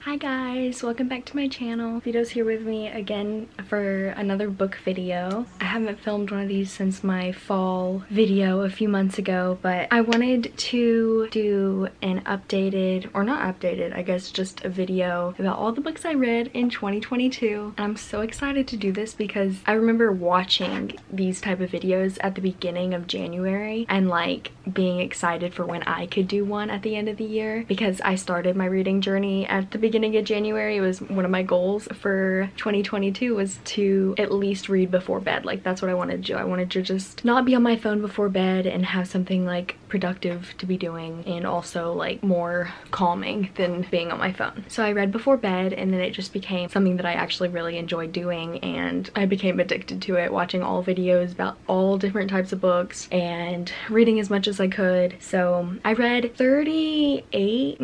Hi guys, welcome back to my channel. Vito's here with me again for another book video. I haven't filmed one of these since my fall video a few months ago, but I wanted to do an updated, or not updated, I guess just a video about all the books I read in 2022. And I'm so excited to do this because I remember watching these type of videos at the beginning of January and like being excited for when I could do one at the end of the year, because I started my reading journey at the beginning of January. It was one of my goals for 2022 was to at least read before bed. Like that's what I wanted to do. I wanted to just not be on my phone before bed and have something like productive to be doing and also like more calming than being on my phone. So I read before bed and then it just became something that I actually really enjoyed doing, and I became addicted to it, watching all videos about all different types of books and reading as much as I could. So I read 38,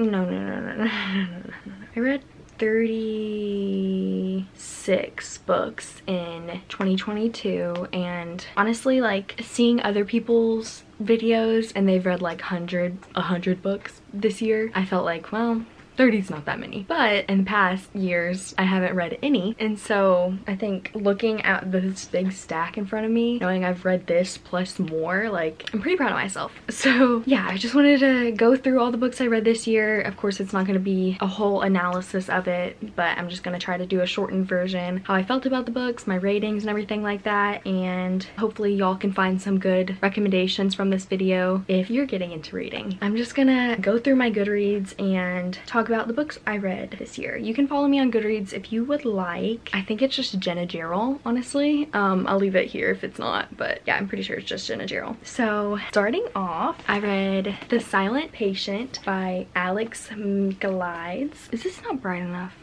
I read 36 books in 2022, and honestly, like seeing other people's videos and they've read like 100 books this year, I felt like, well, 30 is not that many. But in the past years, I haven't read any. And so I think looking at this big stack in front of me, knowing I've read this plus more, like I'm pretty proud of myself. So yeah, I just wanted to go through all the books I read this year. Of course, it's not going to be a whole analysis of it, but I'm just going to try to do a shortened version, how I felt about the books, my ratings and everything like that. And hopefully y'all can find some good recommendations from this video if you're getting into reading. I'm just gonna go through my Goodreads and talk about the books I read this year. You can follow me on Goodreads if you would like. I think it's just Jenna Gerald, honestly. I'll leave it here if it's not, but yeah, I'm pretty sure it's just Jenna Gerald. So starting off, I read The Silent Patient by Alex Michaelides. Is this not bright enough?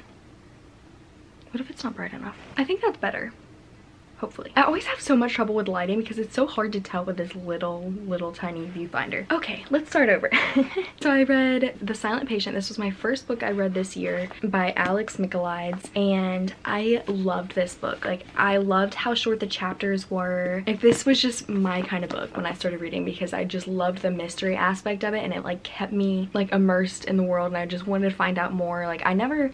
What if it's not bright enough? I think that's better. Hopefully. I always have so much trouble with lighting because it's so hard to tell with this little tiny viewfinder. Okay, let's start over. So I read The Silent Patient. This was my first book I read this year by Alex Michaelides, and I loved this book. Like, I loved how short the chapters were. If this was just my kind of book when I started reading, because I just loved the mystery aspect of it, and it like kept me like immersed in the world, and I just wanted to find out more. Like,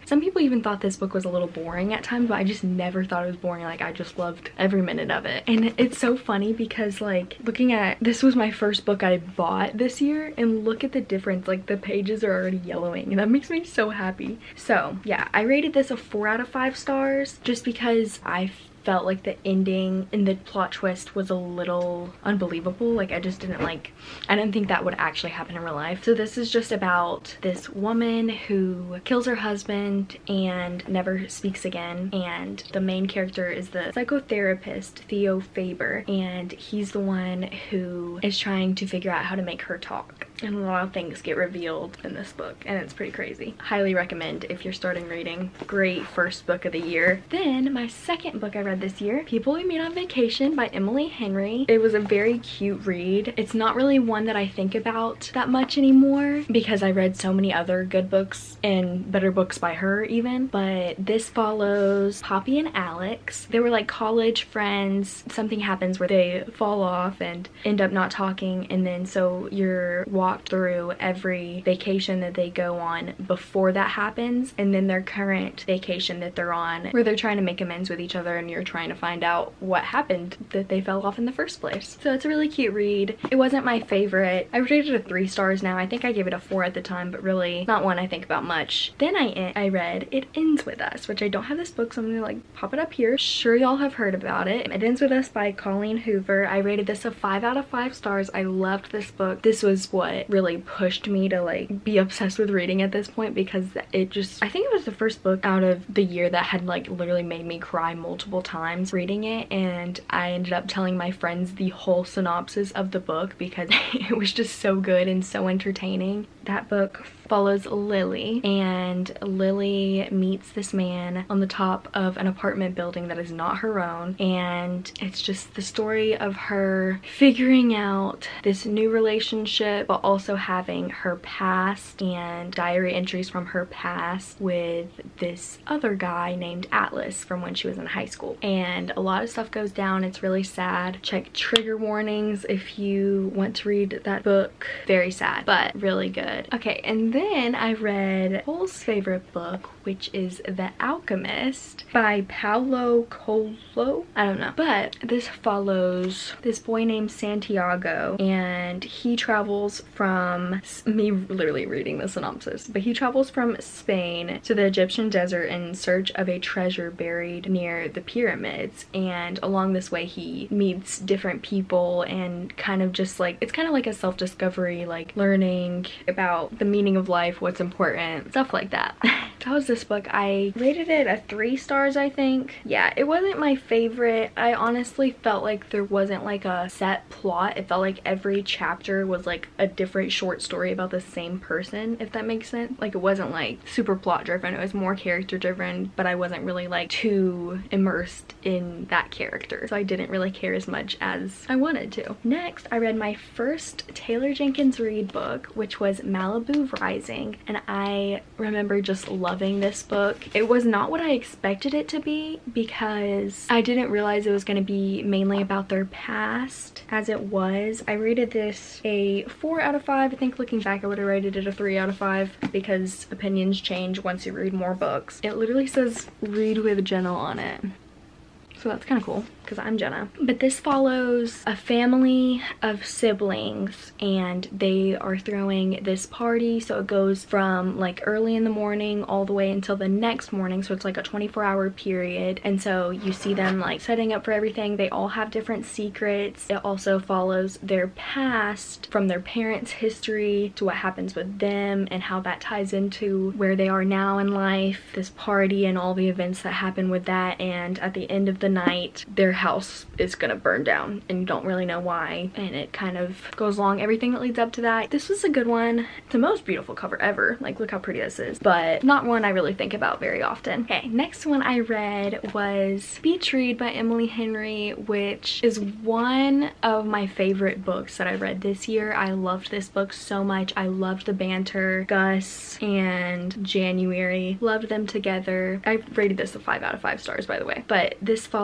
some people even thought this book was a little boring at times, but I just never thought it was boring. Like, I just loved every minute of it. And it's so funny because like looking at this was my first book I bought this year, and look at the difference. Like the pages are already yellowing, and that makes me so happy. So yeah, I rated this a 4 out of 5 stars just because I felt like the ending and the plot twist was a little unbelievable. Like I didn't think that would actually happen in real life. So this is just about this woman who kills her husband and never speaks again, and the main character is the psychotherapist Theo Faber, and he's the one who is trying to figure out how to make her talk. And a lot of things get revealed in this book, and it's pretty crazy. Highly recommend if you're starting reading. Great first book of the year. Then my second book I read this year, People We Meet on Vacation by Emily Henry. It was a very cute read. It's not really one that I think about that much anymore because I read so many other good books and better books by her even, but this follows Poppy and Alex. They were like college friends. Something happens where they fall off and end up not talking, and then so you're walked through every vacation that they go on before that happens, and then their current vacation that they're on where they're trying to make amends with each other, and you're trying to find out what happened that they fell off in the first place. So it's a really cute read. It wasn't my favorite. I rated it 3 stars now. I think I gave it a 4 at the time, but really not one I think about much. Then I read It Ends With Us, which I don't have this book, so I'm gonna like pop it up here. Sure, y'all have heard about it. It Ends With Us by Colleen Hoover. I rated this a 5 out of 5 stars. I loved this book. This was what really pushed me to like be obsessed with reading at this point, because I think it was the first book out of the year that had like literally made me cry multiple times reading it, and I ended up telling my friends the whole synopsis of the book because it was just so good and so entertaining. That book follows Lily, and Lily meets this man on the top of an apartment building that is not her own, and it's just the story of her figuring out this new relationship but also having her past and diary entries from her past with this other guy named Atlas from when she was in high school. And a lot of stuff goes down. It's really sad. Check trigger warnings if you want to read that book. Very sad, but really good. good. Okay, and then I read Cole's favorite book, which is The Alchemist by Paulo Coelho. I don't know. But this follows this boy named Santiago, and he travels from, me literally reading the synopsis, but he travels from Spain to the Egyptian desert in search of a treasure buried near the pyramids. And along this way he meets different people and kind of just like, it's kind of like a self-discovery, like learning about the meaning of life, what's important, stuff like that. That was this book. I rated it a 3 stars, I think. Yeah, it wasn't my favorite. I honestly felt like there wasn't like a set plot. It felt like every chapter was like a different short story about the same person, if that makes sense. Like it wasn't like super plot driven, it was more character driven, but I wasn't really like too immersed in that character, so I didn't really care as much as I wanted to. Next, I read my first Taylor Jenkins Reid book, which was Malibu Rising, and I remember just loving this book. It was not what I expected it to be because I didn't realize it was going to be mainly about their past as it was. I rated this a 4 out of 5. I think looking back I would have rated it a 3 out of 5 because opinions change once you read more books. It literally says read with Jenna on it. So that's kind of cool because I'm Jenna. But this follows a family of siblings and they are throwing this party. So it goes from like early in the morning all the way until the next morning. So it's like a 24-hour period. And so you see them like setting up for everything. They all have different secrets. It also follows their past from their parents' history to what happens with them and how that ties into where they are now in life. This party and all the events that happen with that. And at the end of the night, their house is gonna burn down and you don't really know why, and it kind of goes along everything that leads up to that. This was a good one. It's the most beautiful cover ever. Like, look how pretty this is, but not one I really think about very often. Okay, next one I read was Beach Read by Emily Henry, which is one of my favorite books that I read this year. I loved this book so much. I loved the banter. Gus and January, loved them together. I rated this a 5 out of 5 stars, by the way. But this follows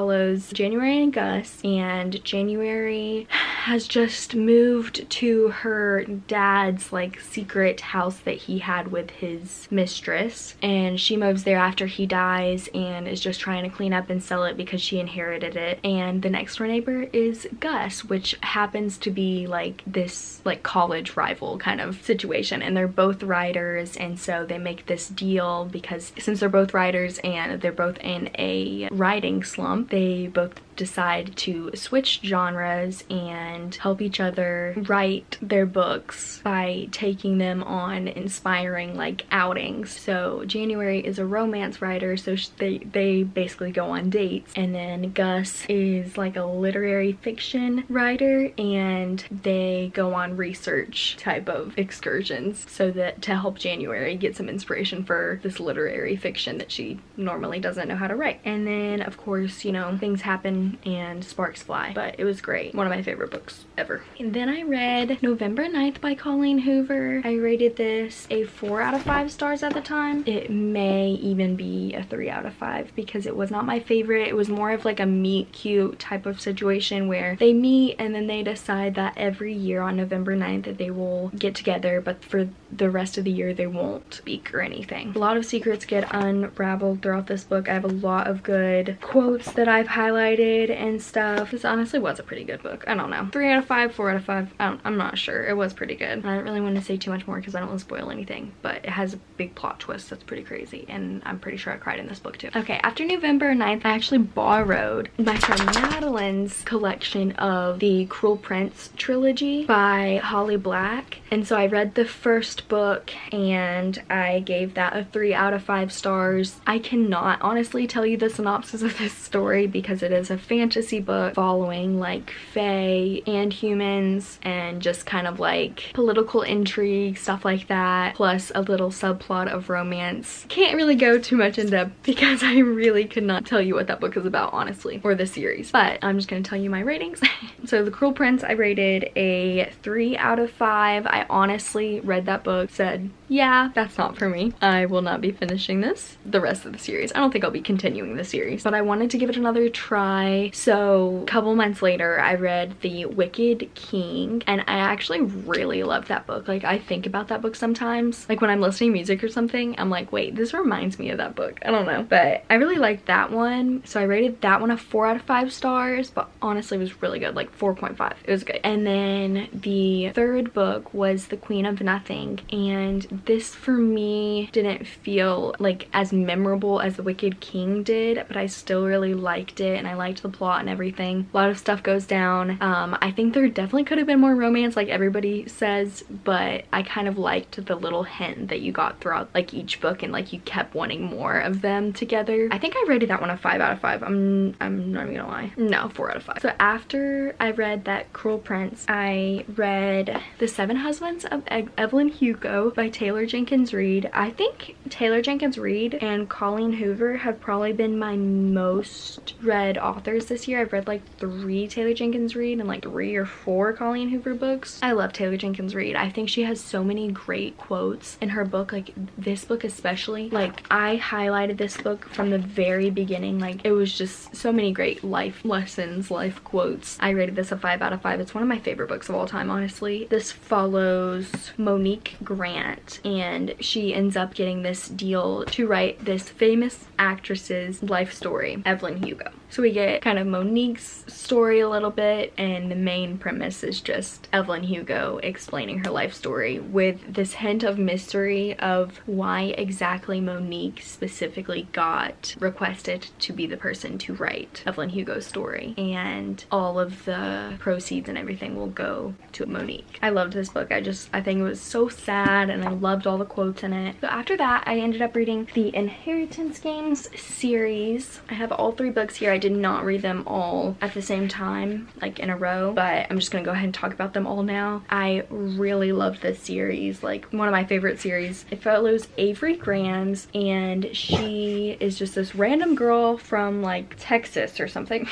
January and Gus, and January has just moved to her dad's like secret house that he had with his mistress, and she moves there after he dies and is just trying to clean up and sell it because she inherited it. And the next door neighbor is Gus, which happens to be like this like college rival kind of situation, and they're both writers, and so they make this deal because since they're both writers and they're both in a writing slump, they both decide to switch genres and help each other write their books by taking them on inspiring like outings. So January is a romance writer, so they basically go on dates, and then Gus is like a literary fiction writer and they go on research type of excursions so that to help January get some inspiration for this literary fiction that she normally doesn't know how to write. And then of course, you know, things happen and sparks fly, but it was great. One of my favorite books ever. And then I read November 9th by Colleen Hoover. I rated this a 4 out of 5 stars at the time. It may even be a 3 out of 5 because it was not my favorite. It was more of like a meet cute type of situation where they meet and then they decide that every year on November 9th that they will get together, but for the rest of the year they won't speak or anything. A lot of secrets get unraveled throughout this book. I have a lot of good quotes that I've highlighted and stuff. This honestly was a pretty good book. I don't know. 3 out of 5, 4 out of 5. I'm not sure. It was pretty good. I don't really want to say too much more because I don't want to spoil anything, but it has a big plot twist that's pretty crazy, and I'm pretty sure I cried in this book too. Okay, after November 9th, I actually borrowed my friend Madeline's collection of the Cruel Prince trilogy by Holly Black, and so I read the first book and I gave that a 3 out of 5 stars. I cannot honestly tell you the synopsis of this story because it is a fantasy book following like fae and humans and just kind of like political intrigue, stuff like that, plus a little subplot of romance. Can't really go too much in depth because I really could not tell you what that book is about, honestly, or the series, but I'm just gonna tell you my ratings. So The Cruel Prince I rated a 3 out of 5. I honestly read that book, said yeah, that's not for me. I will not be finishing the rest of the series. I don't think I'll be continuing the series, but I wanted to give it another try. So a couple months later, I read The Wicked King, and I actually really loved that book. Like, I think about that book sometimes. Like, when I'm listening to music or something, I'm like, wait, this reminds me of that book. I don't know, but I really liked that one. So I rated that one a 4 out of 5 stars, but honestly it was really good, like 4.5. It was good. And then the third book was The Queen of Nothing, and this for me didn't feel like as memorable as The Wicked King did, but I still really liked it, and I liked the plot and everything. A lot of stuff goes down. I think there definitely could have been more romance, like everybody says, but I kind of liked the little hint that you got throughout like each book, and like you kept wanting more of them together. I think I rated that one a 5 out of 5. I'm not even gonna lie. No, 4 out of 5. So after I read that Cruel Prince, I read The Seven Husbands of Evelyn Hugo by Taylor Jenkins Reid. I think Taylor Jenkins Reid and Colleen Hoover have probably been my most read authors this year. I've read like 3 Taylor Jenkins Reid and like 3 or 4 Colleen Hoover books. I love Taylor Jenkins Reid. I think she has so many great quotes in her book, like this book especially. Like, I highlighted this book from the very beginning. Like, it was just so many great life lessons, life quotes. I rated this a 5 out of 5. It's one of my favorite books of all time, honestly. This follows Monique Grant, and she ends up getting this deal to write this famous actress's life story, Evelyn Hugo. So we get kind of Monique's story a little bit, and the main premise is just Evelyn Hugo explaining her life story with this hint of mystery of why exactly Monique specifically got requested to be the person to write Evelyn Hugo's story, and all of the proceeds and everything will go to Monique. I loved this book. I think it was so sad, and I loved all the quotes in it. So after that, I ended up reading the Inheritance Games series. I have all 3 books here. I did not read them all at the same time, like in a row, but I'm just gonna go ahead and talk about them all now. I really loved this series, like one of my favorite series. It follows Avery Grands, and she is just this random girl from like Texas or something.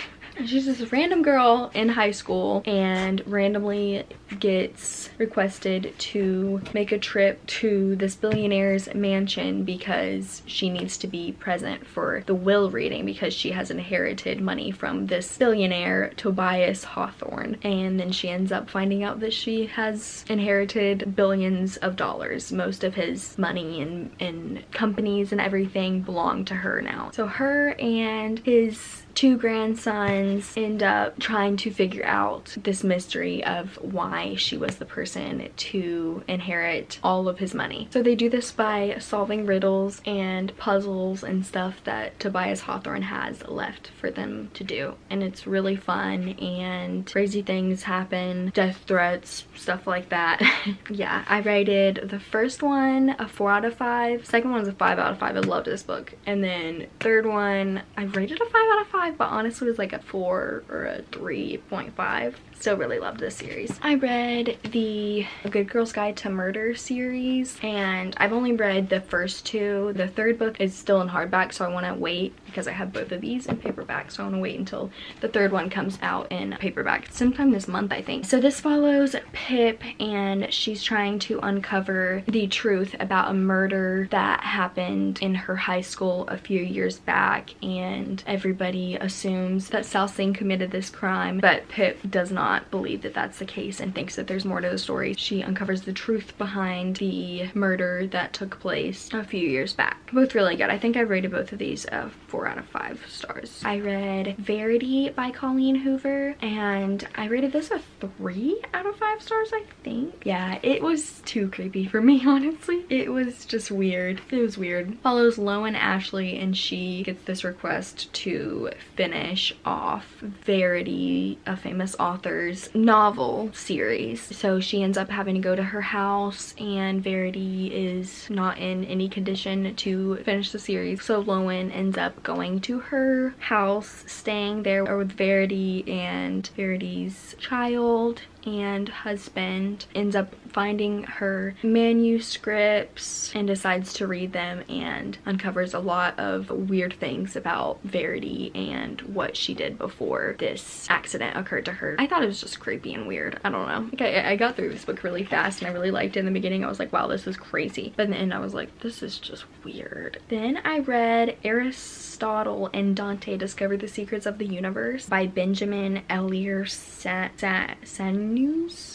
She's this random girl in high school and randomly gets requested to make a trip to this billionaire's mansion because she needs to be present for the will reading, because she has inherited money from this billionaire, Tobias Hawthorne. And then she ends up finding out that she has inherited billions of dollars. Most of his money and companies and everything belong to her now. So her and his 2 grandsons end up trying to figure out this mystery of why she was the person to inherit all of his money. So they do this by solving riddles and puzzles and stuff that Tobias Hawthorne has left for them to do. And it's really fun, and crazy things happen, death threats, stuff like that. Yeah, I rated the first one a 4 out of 5. Second one was a 5 out of 5. I loved this book. And then third one, I rated a 5 out of 5, but honestly it was like a 4 or a 3.5. Still really loved this series. I read the Good Girl's Guide to Murder series, and I've only read the first 2. The third book is still in hardback, so I want to wait, because I have both of these in paperback, so I want to wait until the third one comes out in paperback sometime this month, I think. So this follows Pip, and she's trying to uncover the truth about a murder that happened in her high school a few years back, and everybody assumes that South Sing committed this crime, but Pip does not believe that that's the case and thinks that there's more to the story. She uncovers the truth behind the murder that took place a few years back. Both really good. I think I rated both of these 4 out of 5 stars. I read Verity by Colleen Hoover, and I rated this a 3 out of 5 stars, I think. Yeah, it was too creepy for me, honestly. It was just weird. It was weird. Follows Lo and Ashley, and she gets this request to finish off Verity, a famous author's novel series. So she ends up having to go to her house, and Verity is not in any condition to finish the series. So Lowen ends up going to her house, staying there with Verity and Verity's child, and husband ends up finding her manuscripts and decides to read them and uncovers a lot of weird things about Verity and what she did before this accident occurred to her. I thought it was just creepy and weird. I don't know. Like I got through this book really fast and I really liked it. In the beginning I was like, wow, this is crazy. But in the end I was like, this is just weird. Then I read Aristotle and Dante Discover the Secrets of the Universe by Benjamin Elier Sanus. I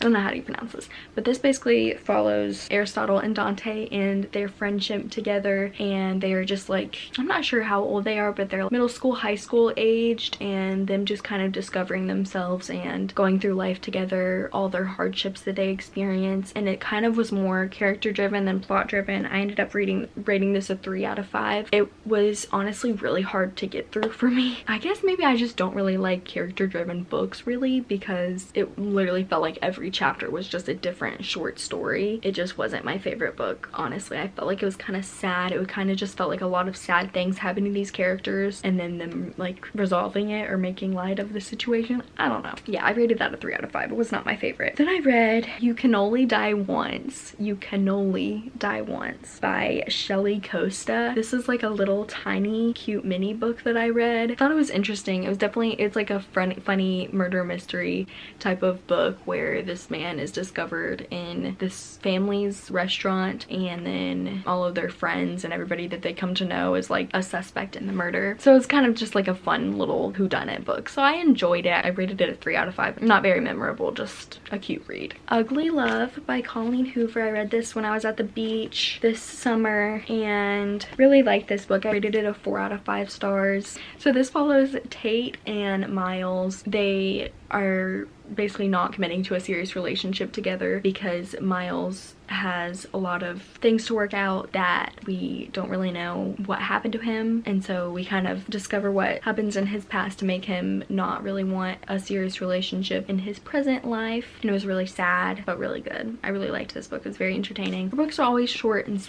don't know how you pronounce this, but this basically follows Aristotle and Dante and their friendship together, and they are just like, I'm not sure how old they are, but they're middle school, high school aged, and them just kind of discovering themselves and going through life together, all their hardships that they experience. And it kind of was more character driven than plot driven. I ended up rating this a 3 out of 5. It was honestly really hard to get through for me. I guess maybe I just don't really like character driven books really, because it literally felt like every chapter was just a different short story. It just wasn't my favorite book, honestly. I felt like it was kind of sad. It kind of just felt like a lot of sad things happening to these characters and then them like resolving it or making light of the situation. I don't know. Yeah, I rated that a 3 out of 5. It was not my favorite. Then I read You Can Only Die Once. You Can Only Die Once by Shelley Costa. This is like a little tiny cute mini book that I read. I thought it was interesting. It was definitely, it's like a funny murder mystery type of book where this man is discovered in this family's restaurant, and then all of their friends and everybody that they come to know is like a suspect in the murder. So it's kind of just like a fun little whodunit book. So I enjoyed it. I rated it a 3 out of 5. Not very memorable, just a cute read. Ugly Love by Colleen Hoover. I read this when I was at the beach this summer and really liked this book. I rated it a 4 out of 5 stars. So this follows Tate and Miles. They are basically not committing to a serious relationship together because Miles has a lot of things to work out that we don't really know what happened to him, and so we kind of discover what happens in his past to make him not really want a serious relationship in his present life. And it was really sad but really good. I really liked this book. It was very entertaining. Her books are always short and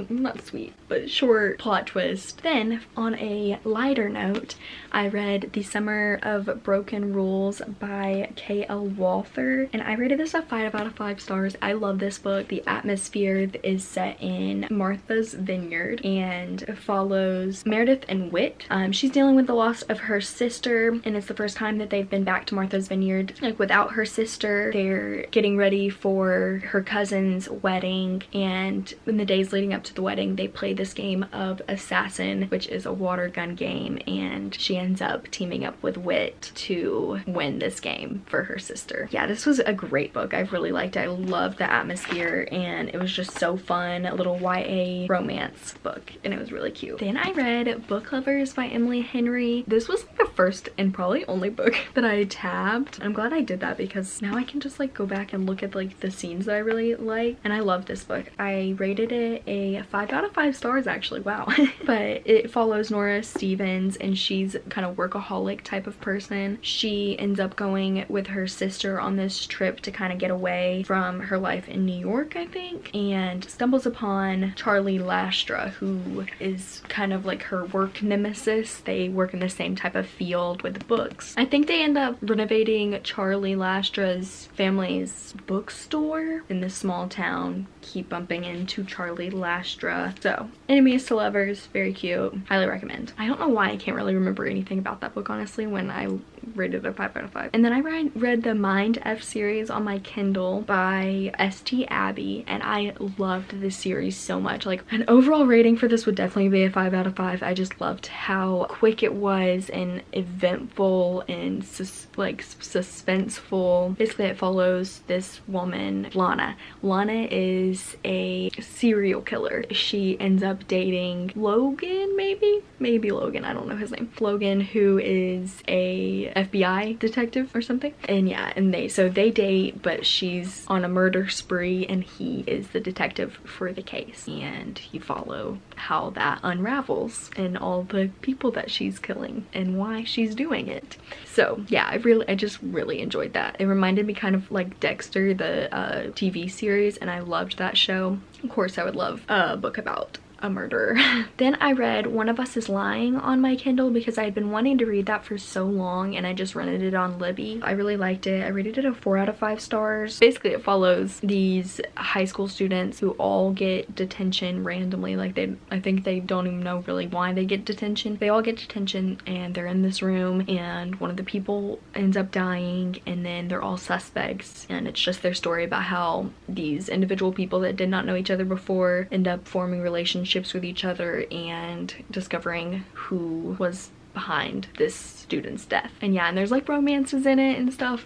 not sweet, but short plot twist. Then on a lighter note, I read The Summer of Broken Rules by K.L. Walther, and I rated this a 5 out of 5 stars. I love this book. The atmosphere is set in Martha's Vineyard and follows Meredith and Whit. She's dealing with the loss of her sister, and it's the first time that they've been back to Martha's Vineyard like without her sister. They're getting ready for her cousin's wedding, and in the days leading up to the wedding they play this game of Assassin, which is a water gun game, and she ends up teaming up with Whit to win this game for her sister. Yeah, this was a great book. I really liked it. I loved the atmosphere and it was just so fun. A little YA romance book, and it was really cute. Then I read Book Lovers by Emily Henry. This was like the first and probably only book that I tabbed. I'm glad I did that because now I can just like go back and look at like the scenes that I really like, and I love this book. I rated it a 5 out of 5 stars actually. Wow. But it follows Nora Stevens, and she's kind of workaholic type of person. She ends up going with her sister on this trip to kind of get away from her life in New York, I think, and stumbles upon Charlie Lastra, who is kind of like her work nemesis. They work in the same type of field with books. I think they end up renovating Charlie Lastra's family's bookstore in this small town. Keep bumping into Charlie Lastra. So enemies to lovers, very cute, highly recommend. I don't know why I can't really remember anything about that book honestly when I rated it a 5 out of 5. And then I read the MindF series on my Kindle by St. Abbey, and I loved this series so much. Like, an overall rating for this would definitely be a 5 out of 5. I just loved how quick it was and eventful and suspenseful. Basically it follows this woman, Lana. Lana is a serial killer. She ends up dating Logan, maybe Logan, I don't know his name. Logan, who is a FBI detective or something. And yeah, and they date, but she's on a murder spree and he is the detective for the case, and you follow how that unravels and all the people that she's killing and why she's doing it. So yeah, I just really enjoyed that. It reminded me kind of like Dexter, the TV series, and I loved that show. Of course I would love a book about a murderer. Then I read One of Us is Lying on my Kindle because I had been wanting to read that for so long, and I just rented it on Libby. I really liked it. I rated it a 4 out of 5 stars. Basically, it follows these high school students who all get detention randomly. Like I think they don't even know really why they get detention. They all get detention and they're in this room, and one of the people ends up dying, and then they're all suspects, and it's just their story about how these individual people that did not know each other before end up forming relationships with each other and discovering who was behind this student's death. And yeah, and there's like romances in it and stuff.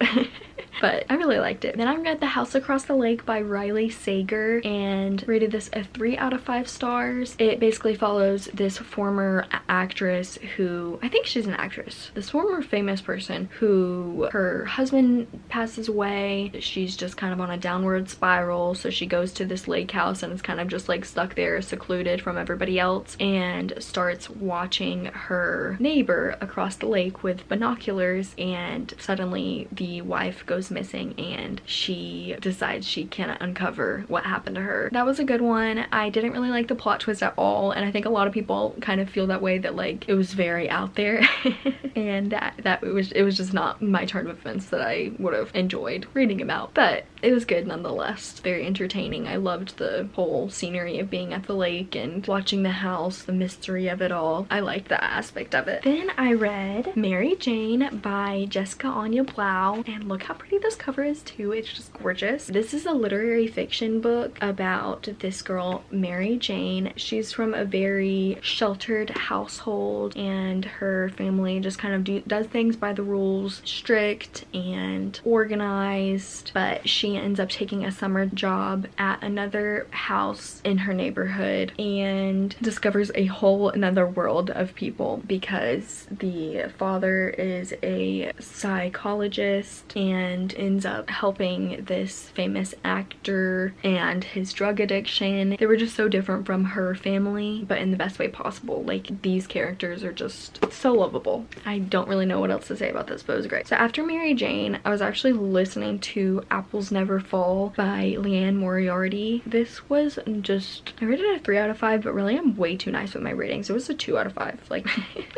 But I really liked it. Then I read The House Across the Lake by Riley Sager and rated this a 3 out of 5 stars. It basically follows this former actress who, I think she's an actress, this former famous person who her husband passes away. She's just kind of on a downward spiral, so she goes to this lake house and is kind of just like stuck there, secluded from everybody else, and starts watching her neighbor across the lake with binoculars, and suddenly the wife goes missing and she decides she can't uncover what happened to her. That was a good one. I didn't really like the plot twist at all, and I think a lot of people kind of feel that way, that like it was very out there and that it was just not my turn of events that I would have enjoyed reading about. But it was good nonetheless. Very entertaining. I loved the whole scenery of being at the lake and watching the house, the mystery of it all. I liked that aspect of it. Then I read Mary Jane by Jessica Anya Blau, and look how pretty this cover is too. It's just gorgeous. This is a literary fiction book about this girl, Mary Jane. She's from a very sheltered household, and her family just kind of does things by the rules, strict and organized, but she ends up taking a summer job at another house in her neighborhood and discovers a whole another world of people, because the father is a psychologist and ends up helping this famous actor and his drug addiction. They were just so different from her family, but in the best way possible. Like, these characters are just so lovable. I don't really know what else to say about this, but it was great. So after Mary Jane, I was actually listening to Apples Never Fall by Leanne Moriarty. This was just, I rated it a 3 out of 5, but really I'm way too nice with my ratings. It was a 2 out of 5. Like,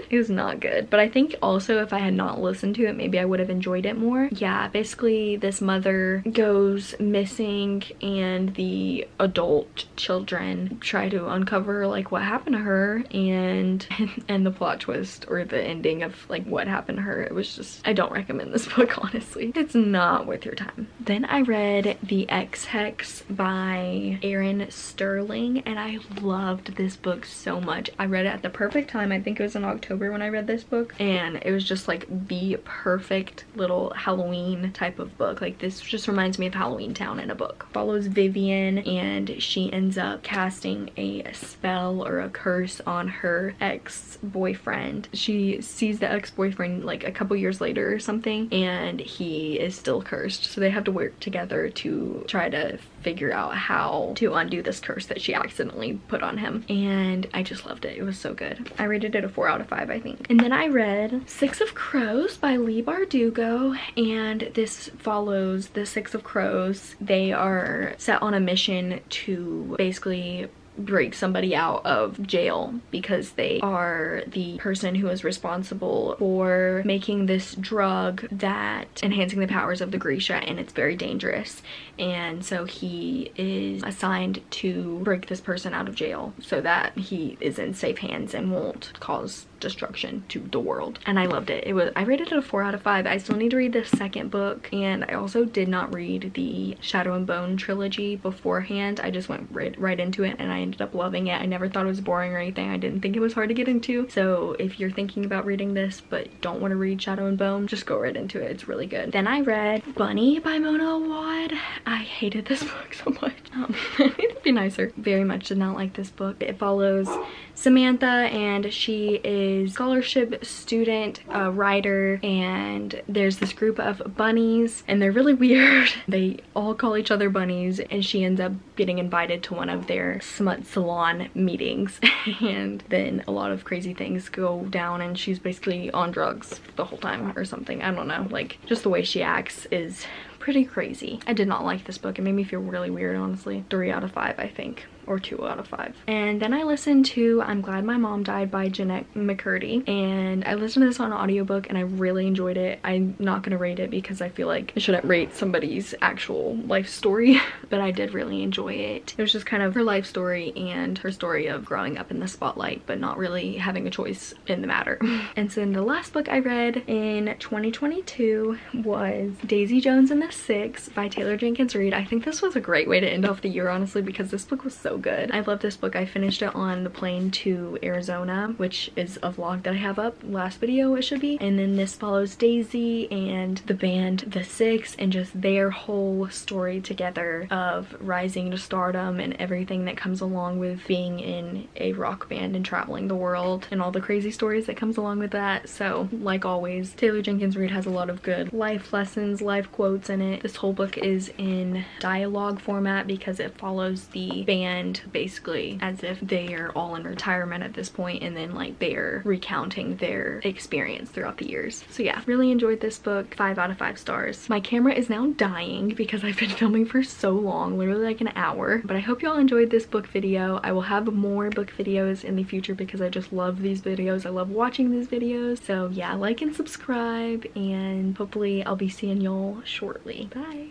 it was not good. But I think also if I had not listened to it, maybe I would have enjoyed it more. Yeah, basically this mother goes missing and the adult children try to uncover like what happened to her, and the plot twist or the ending of like what happened to her. It was just, I don't recommend this book, honestly. It's not worth your time. Then I read The X Hex by Erin Sterling, and I loved this book so much. I read it at the perfect time. I think it was in October when I read this book, and it was just like the perfect little Halloween type of book. Like, this just reminds me of Halloween Town in a book. Follows Vivian, and she ends up casting a spell or a curse on her ex-boyfriend. She sees the ex-boyfriend like a couple years later or something, and he is still cursed, so they have to work together to try to figure out how to undo this curse that she accidentally put on him. And I just loved it. It was so good. I rated it a 4 out of 5, I think. And then I read Six of Crows by Leigh Bardugo, and this follows the Six of Crows. They are set on a mission to basically break somebody out of jail because they are the person who is responsible for making this drug that enhancing the powers of the Grisha, and it's very dangerous. And so he is assigned to break this person out of jail so that he is in safe hands and won't cause destruction to the world. And I loved it. I rated it a 4 out of 5. I still need to read the second book, and I also did not read the Shadow and Bone trilogy beforehand. I just went right into it, and I ended up loving it. I never thought it was boring or anything. I didn't think it was hard to get into. So if you're thinking about reading this but don't want to read Shadow and Bone, just go right into it. It's really good. Then I read Bunny by Mona Awad. I hated this book so much. I need to be nicer. Very much did not like this book. It follows Samantha, and she is scholarship student, a writer, and there's this group of bunnies, and they're really weird. They all call each other bunnies, and she ends up getting invited to one of their smut salon meetings, and then a lot of crazy things go down, and she's basically on drugs the whole time or something. I don't know, like, just the way she acts is pretty crazy. I did not like this book. It made me feel really weird, honestly. 3 out of 5, I think. or 2 out of 5. And then I listened to I'm Glad My Mom Died by Jeanette McCurdy, and I listened to this on an audiobook and I really enjoyed it. I'm not gonna rate it because I feel like I shouldn't rate somebody's actual life story, but I did really enjoy it. It was just kind of her life story and her story of growing up in the spotlight but not really having a choice in the matter. And so then the last book I read in 2022 was Daisy Jones and the Six by Taylor Jenkins Reid. I think this was a great way to end off the year, honestly, because this book was so good. I love this book. I finished it on the plane to Arizona, which is a vlog that I have up, last video it should be. And then this follows Daisy and the band The Six and just their whole story together of rising to stardom and everything that comes along with being in a rock band and traveling the world and all the crazy stories that comes along with that. So like always, Taylor Jenkins Reid has a lot of good life lessons, life quotes in it. This whole book is in dialogue format because it follows the band basically as if they are all in retirement at this point, and then like they're recounting their experience throughout the years. So yeah, really enjoyed this book. 5 out of 5 stars. My camera is now dying because I've been filming for so long, literally like an hour, but I hope y'all enjoyed this book video. I will have more book videos in the future because I just love these videos. I love watching these videos. So yeah, like and subscribe, and hopefully I'll be seeing y'all shortly. Bye.